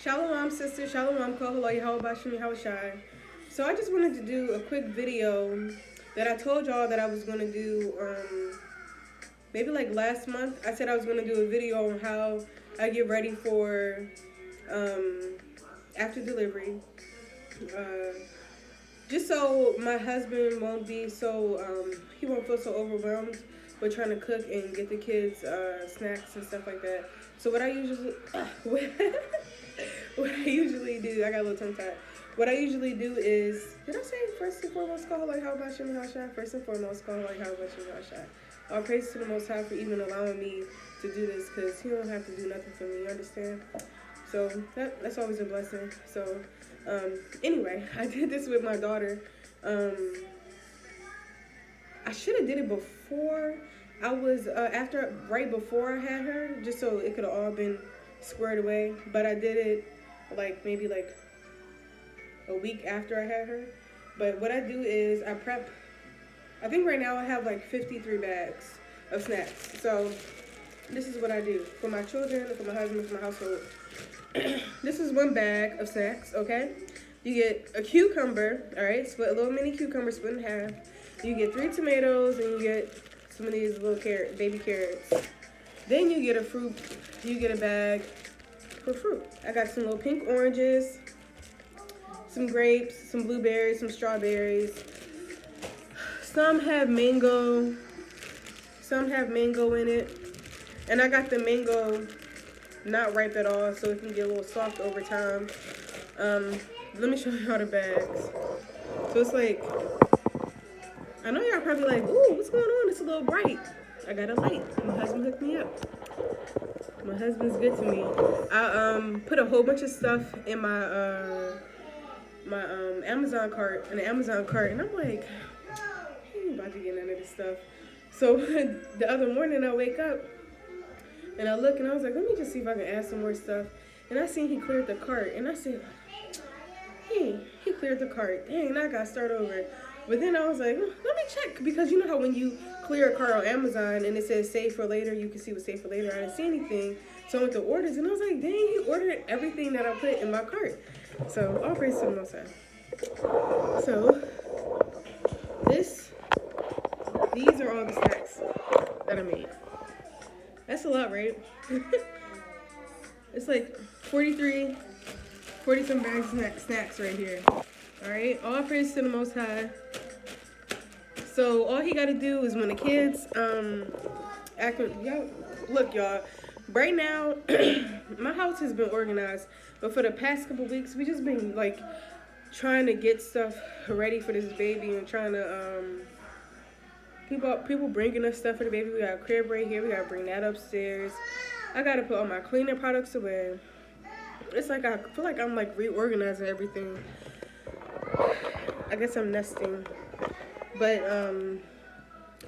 Shalawam sister, Shalawam Kalayah, how about you? How shy? So I just wanted to do a quick video that I told y'all that I was gonna do. Maybe like last month. I said I was gonna do a video on how I get ready for after delivery. Just so my husband won't be so he won't feel so overwhelmed with trying to cook and get the kids snacks and stuff like that. So what I usually what I usually do, I got a little tongue tied. What I usually do is, did I say first and foremost, call like how about you, how shy? First and foremost, call like how about you, how shy? All praise to the Most High for even allowing me to do this, because he don't have to do nothing for me, you understand? So that's always a blessing. So anyway, I did this with my daughter. I should have did it before I was right before I had her, just so it could have all been squared away. But I did it maybe a week after I had her. But what I do is I prep. I think right now I have like 53 bags of snacks. So this is what I do for my children, for my husband, for my household. This is one bag of snacks, okay? You get a cucumber, all right? Split a little mini cucumber, split in half. You get 3 tomatoes, and you get some of these little baby carrots. Then you get a fruit. You get a bag for fruit. I got some little pink oranges, some grapes, some blueberries, some strawberries. Some have mango. Some have mango in it. And I got the mango not ripe at all, so it can get a little soft over time. Let me show you all the bags. So it's like, I know y'all probably like, ooh, what's going on? It's a little bright. I got a light. My husband hooked me up. My husband's good to me. I put a whole bunch of stuff in my Amazon cart, and I'm like, I ain't about to get none of this stuff. So the other morning I wake up and I look and I was like, let me just see if I can add some more stuff. And I seen he cleared the cart, and I said, hey, he cleared the cart. Dang, now I gotta start over. But then I was like, let me check, because you know how when you clear a cart on Amazon and it says save for later, you can see what's saved for later. I didn't see anything. So I went to orders and I was like, dang, he ordered everything that I put in my cart. So all praise to the Most High. So these are all the snacks that I made. That's a lot, right? It's like 40 some bags of snacks right here. All right, all praise to the Most High. So all he got to do is when the kids look, y'all. Right now, my house has been organized, but for the past couple weeks, we just been like trying to get stuff ready for this baby and trying to people bringing us stuff for the baby. We got a crib right here. We got to bring that upstairs. I got to put all my cleaning products away. It's like I feel like I'm like reorganizing everything. I guess I'm nesting. But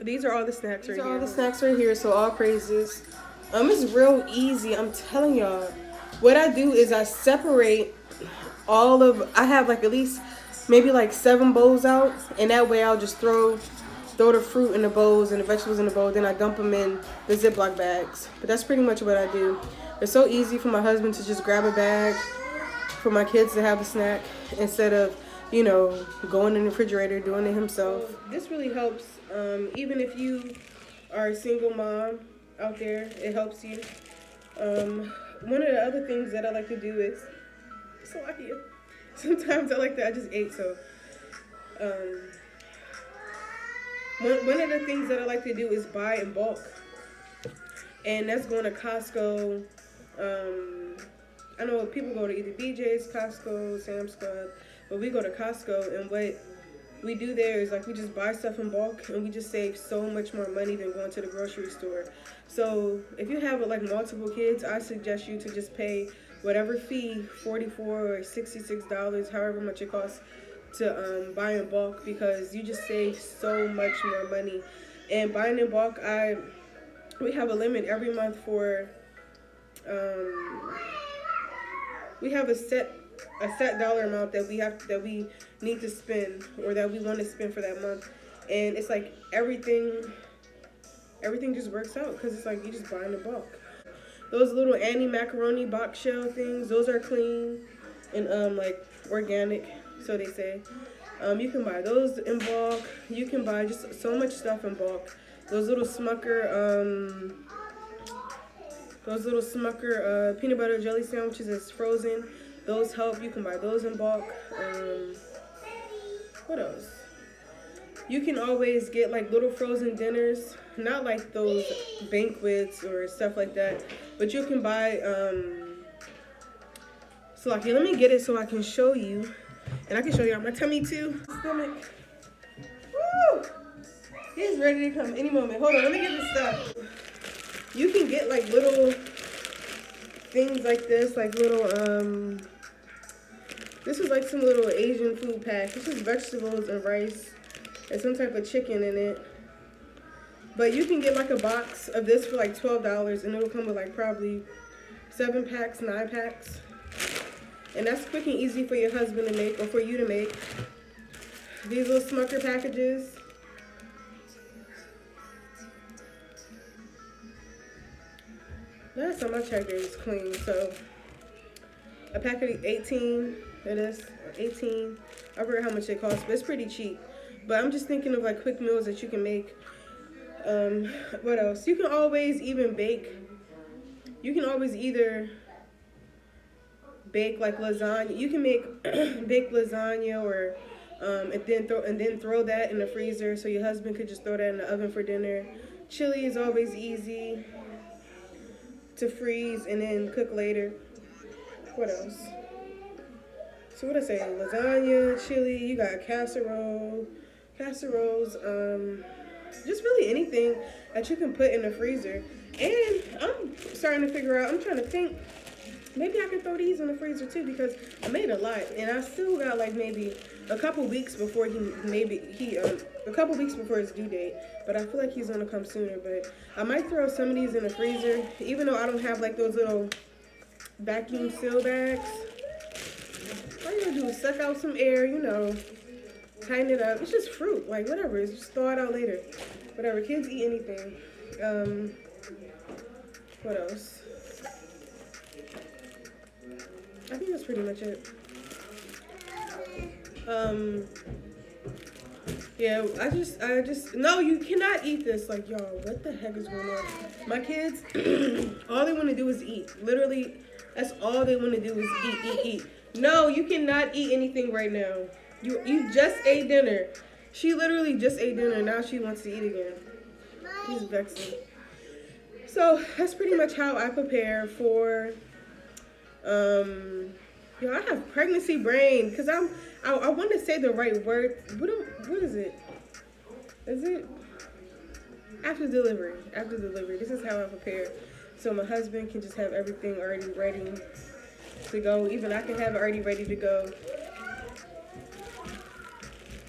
these are all the snacks right here. These are all the snacks right here, so all praises. It's real easy, I'm telling y'all. What I do is I separate I have like at least maybe like 7 bowls out, and that way I'll just throw the fruit in the bowls and the vegetables in the bowl, then I dump them in the Ziploc bags. But that's pretty much what I do. It's so easy for my husband to just grab a bag, for my kids to have a snack, instead of, you know, going in the refrigerator, doing it himself. This really helps, even if you are a single mom out there, it helps you. One of the other things that I like to do is, sometimes I just ate, so, one of the things that I like to do is buy in bulk. And that's going to Costco. I know people go to either BJ's, Costco, Sam's Club, but we go to Costco, and what we do there is like we just buy stuff in bulk, and we just save so much more money than going to the grocery store. So if you have like multiple kids, I suggest you to just pay whatever fee, $44 or $66, however much it costs to buy in bulk, because you just save so much more money. And buying in bulk, we have a limit every month for we have a set dollar amount that we need to spend, or that we want to spend for that month. And it's like everything just works out, because it's like you just buy in bulk. Those little Annie macaroni box shell things, those are clean and like organic, so they say. You can buy those in bulk. You can buy just so much stuff in bulk. Those little Smucker peanut butter jelly sandwiches that's frozen. Those help. You can buy those in bulk. What else? You can always get like little frozen dinners, not like those banquets or stuff like that, but you can buy, so like, let me get it so I can show you, and I can show you on my tummy too. Stomach. Woo! He's ready to come any moment. Hold on, let me get this stuff. You can get like little things like this, like little, this is like some little Asian food pack. This is vegetables and rice. And some type of chicken in it. But you can get like a box of this for like $12, and it'll come with like probably 7 packs, 9 packs. And that's quick and easy for your husband to make, or for you to make. These little Smucker packages. Last time I checked, it was clean. So a pack of 18, it is 18. I forget how much it costs, but it's pretty cheap. But I'm just thinking of like quick meals that you can make. What else? You can always even bake. You can always either bake like lasagna. You can make bake lasagna, or and then throw that in the freezer, so your husband could just throw that in the oven for dinner. Chili is always easy to freeze and then cook later. What else? So what I say? Lasagna, chili. You got casseroles, just really anything that you can put in the freezer. And I'm starting to figure out, I'm trying to think, maybe I can throw these in the freezer too, because I made a lot, and I still got like maybe a couple weeks before a couple weeks before his due date. But I feel like he's gonna come sooner. But I might throw some of these in the freezer, even though I don't have like those little vacuum seal bags. All you gotta do is suck out some air, you know. Tighten it up. It's just fruit, like whatever. It's just thaw it out later. Whatever. Kids eat anything. What else? I think that's pretty much it. Yeah, I just no, you cannot eat this. Like, y'all, what the heck is going on? My kids, all they want to do is eat. Literally, that's all they want to do is eat. No, you cannot eat anything right now. You just ate dinner. She literally just ate dinner. Now she wants to eat again. He's vexing. So that's pretty much how I prepare for. I have pregnancy brain because I want to say the right word. What is it? Is it after delivery? After delivery. This is how I prepare. So my husband can just have everything already ready to go. Even I can have it already ready to go.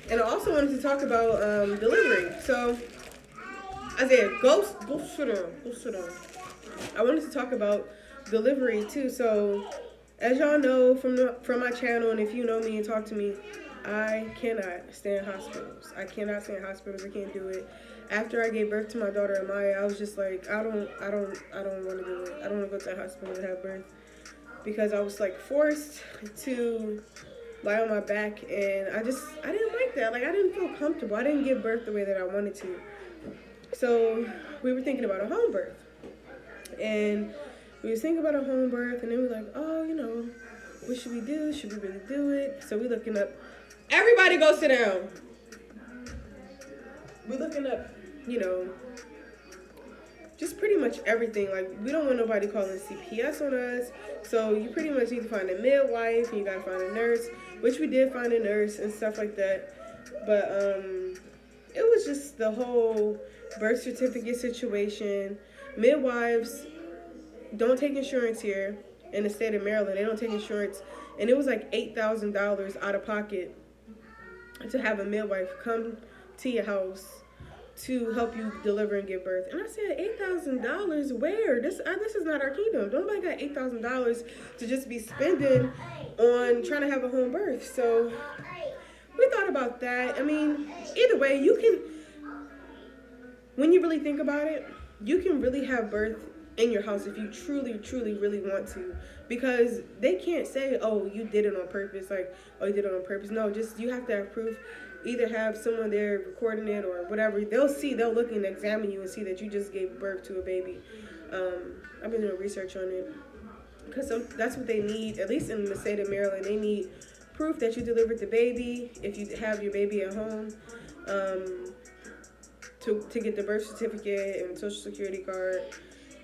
And I also wanted to talk about delivery. So, Isaiah, go sit down. I wanted to talk about delivery too. So, as y'all know from my channel, and if you know me and talk to me, I cannot stand hospitals. I cannot stand hospitals. I can't do it. After I gave birth to my daughter Amaya, I was just like, I don't want to do it. I don't want to go to the hospital to have birth, because I was like forced to lie on my back, and I didn't like that. Like, I didn't feel comfortable. I didn't give birth the way that I wanted to. So we were thinking about a home birth, and we was thinking about a home birth, and then we were like, oh, what should we do? Should we really do it? So we looking up. Everybody go sit down. We're looking up, just pretty much everything. Like, we don't want nobody calling CPS on us. So you pretty much need to find a midwife, and you gotta find a nurse, which we did find a nurse and stuff like that. But it was just the whole birth certificate situation. Midwives don't take insurance here in the state of Maryland. They don't take insurance, and it was like $8,000 out of pocket to have a midwife come to your house to help you deliver and give birth. And I said, $8,000 where? This is not our kingdom. Nobody got $8,000 to just be spending on trying to have a home birth. So we thought about that. I mean, either way, you can, when you really think about it, you can really have birth in your house if you truly, truly, really want to, because they can't say, oh, you did it on purpose, like, oh, you did it on purpose. No, just you have to have proof. Either have someone there recording it or whatever. They'll look and examine you and see that you just gave birth to a baby. I've been doing research on it because that's what they need, at least in the state of Maryland. They need proof that you delivered the baby if you have your baby at home, to get the birth certificate and social security card.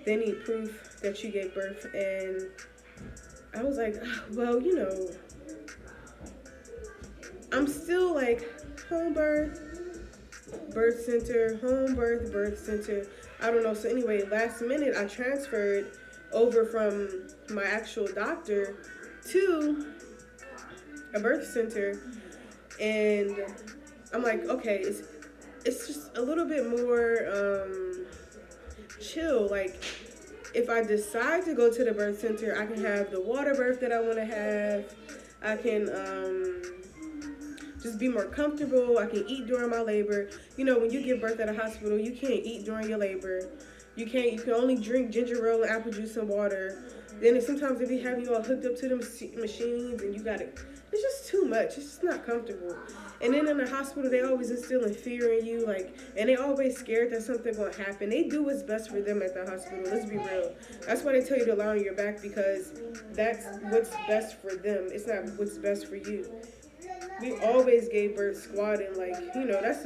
They need proof that you gave birth. And I was like, well, I'm still like home birth, birth center, home birth, birth center. I don't know. So anyway, last minute I transferred over from my actual doctor to a birth center, and I'm like, okay, it's just a little bit more chill. Like, if I decide to go to the birth center, I can have the water birth that I want to have. I can just be more comfortable. I can eat during my labor. When you give birth at a hospital, you can't eat during your labor. You can only drink ginger ale and apple juice and water. Then sometimes they be having you all hooked up to them machines, and it's just too much. It's just not comfortable. And then in the hospital, they always instilling fear in you, and they always scared that something gonna happen. They do what's best for them at the hospital. Let's be real. That's why they tell you to lie on your back, because that's what's best for them. It's not what's best for you. We always gave birth squatting, that's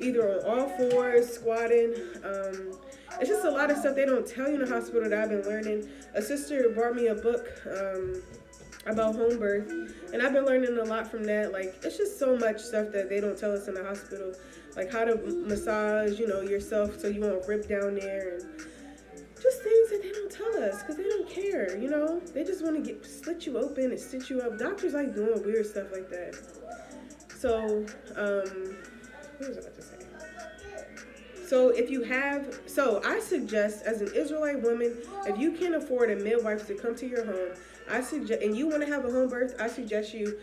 either on all fours, squatting. It's just a lot of stuff they don't tell you in the hospital that I've been learning. A sister brought me a book about home birth, and I've been learning a lot from that. It's just so much stuff that they don't tell us in the hospital, like how to massage, yourself so you won't rip down there, and just things that they don't tell us because they don't care. They just want to slit you open and stitch you up. Doctors like doing weird stuff like that. So, what was I about to say? So I suggest, as an Israelite woman, if you can afford a midwife to come to your home, and you want to have a home birth, I suggest you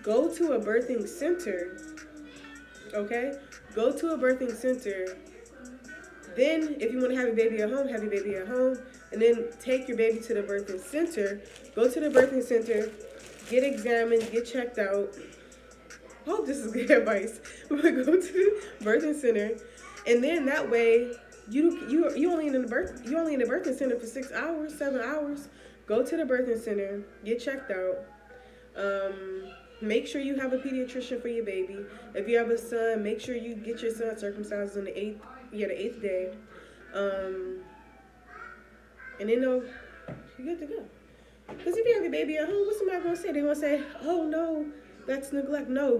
go to a birthing center. Okay? Go to a birthing center. Then, if you want to have your baby at home, have your baby at home. And then take your baby to the birthing center. Go to the birthing center. Get examined. Get checked out. I hope this is good advice. But go to the birthing center. And then that way, you only in the birthing center for 6 hours, 7 hours. Go to the birthing center. Get checked out. Make sure you have a pediatrician for your baby. If you have a son, make sure you get your son circumcised on the 8th day. And then you're good to go. Because if you have your baby at home, what's somebody going to say? They're going to say, oh, no, that's neglect. No,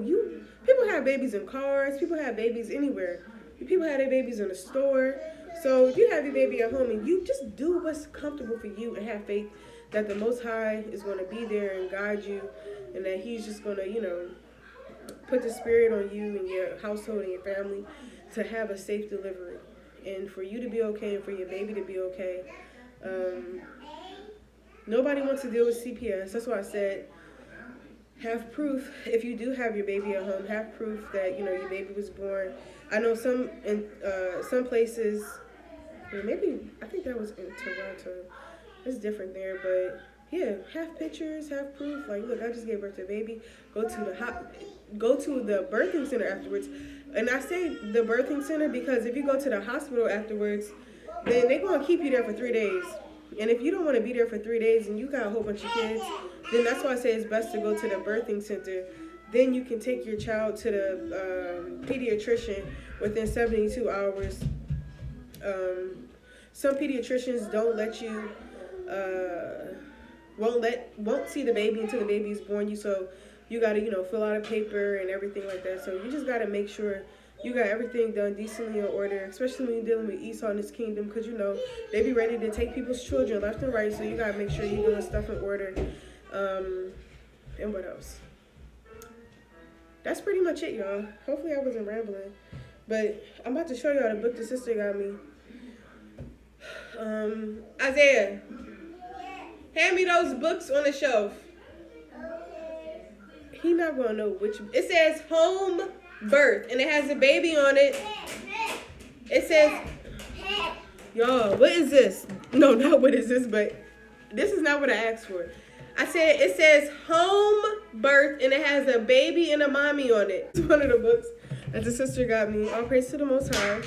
people have babies in cars. People have babies anywhere. People have their babies in the store. So if you have your baby at home, and you just do what's comfortable for you and have faith that the Most High is going to be there and guide you, and that He's just going to, put the spirit on you and your household and your family to have a safe delivery, and for you to be okay and for your baby to be okay. Nobody wants to deal with CPS. That's why I said have proof. If you do have your baby at home, have proof that your baby was born. I know some places, maybe I think that was in Toronto. It's different there, but yeah, have pictures, have proof. Look, I just gave birth to a baby. Go to the birthing center afterwards. And I say the birthing center because if you go to the hospital afterwards, then they're going to keep you there for 3 days. And if you don't want to be there for 3 days and you got a whole bunch of kids, then that's why I say it's best to go to the birthing center. Then you can take your child to the pediatrician within 72 hours. Some pediatricians don't let you, won't see the baby until the baby is born. So you got to, fill out a paper and everything like that. So you just got to make sure you got everything done decently in order, especially when you're dealing with Esau and his kingdom, because, they be ready to take people's children left and right. So you got to make sure you're doing stuff in order. And what else? That's pretty much it, y'all. Hopefully I wasn't rambling. But I'm about to show y'all the book the sister got me. Isaiah, hand me those books on the shelf. He not gonna know which. It says home birth, and it has a baby on it. It says Y'all, what is this? No, not what is this, but this is not what I asked for. I said, it says home birth, and it has a baby and a mommy on it. It's one of the books that the sister got me. All praise to the Most High.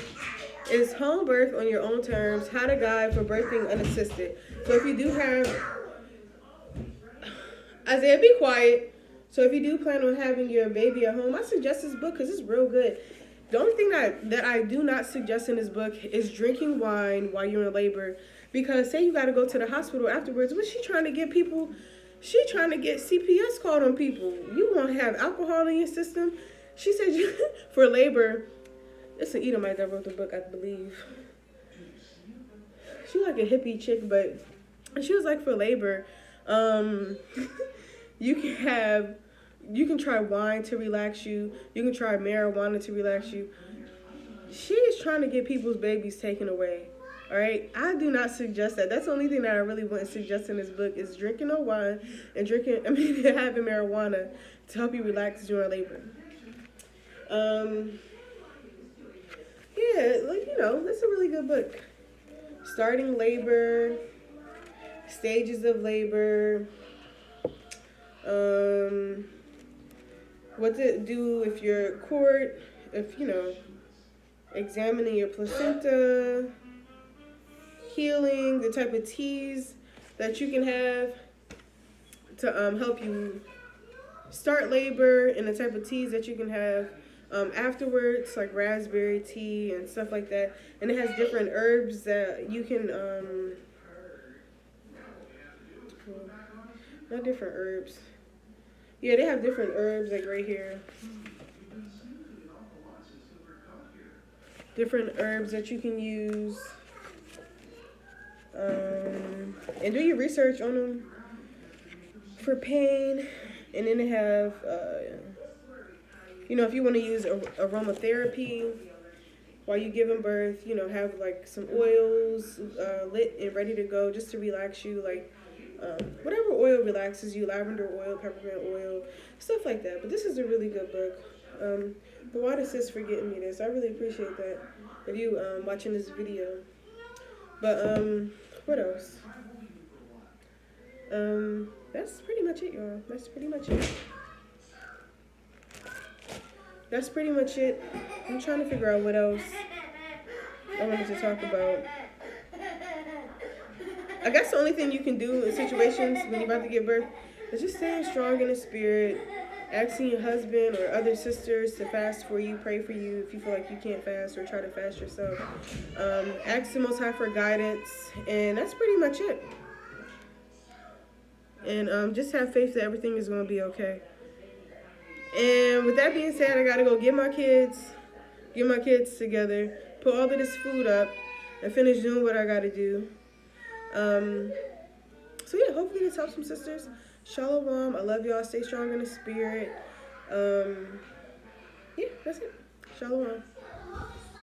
It's Home Birth on Your Own Terms, How to Guide for Birthing Unassisted. So if you do have, Isaiah, be quiet. So if you do plan on having your baby at home, I suggest this book because it's real good. The only thing that I do not suggest in this book is drinking wine while you're in labor. Because say you got to go to the hospital afterwards. What's she trying to get people? She trying to get CPS called on people. You won't have alcohol in your system. She said for labor, it's an Edomite that wrote the book, I believe. She like a hippie chick, but she was like for labor, you can try wine to relax you. You can try marijuana to relax you. She is trying to get people's babies taken away. All right, I do not suggest that. That's the only thing that I really wouldn't suggest in this book is drinking no wine and having marijuana to help you relax during labor. Yeah, like, you know, that's a really good book. Starting labor, stages of labor, what to do if you're court, if, you know, examining your placenta, healing, the type of teas that you can have to help you start labor, and the type of teas that you can have afterwards, like raspberry tea and stuff like that. And it has different herbs that you can, not different herbs. Yeah, they have different herbs, like right here. Different herbs that you can use. And do your research on them for pain. And then they have, you know, if you want to use aromatherapy while you're giving birth, you know, have like some oils lit and ready to go just to relax you, like whatever oil relaxes you, lavender oil, peppermint oil, stuff like that. But this is a really good book. The water sis for getting me this. I really appreciate that of you watching this video. But what else? That's pretty much it, y'all. That's pretty much it. That's pretty much it. I'm trying to figure out what else I wanted to talk about. I guess the only thing you can do in situations when you're about to give birth is just staying strong in the spirit, asking your husband or other sisters to fast for you, pray for you if you feel like you can't fast, or try to fast yourself. Ask the Most High for guidance, and that's pretty much it. And just have faith that everything is going to be okay. And with that being said, I got to go get my kids together, put all of this food up, and finish doing what I got to do. So yeah, hopefully this helps some sisters. Shalawam. I love y'all. Stay strong in the spirit. Yeah, that's it. Shalawam.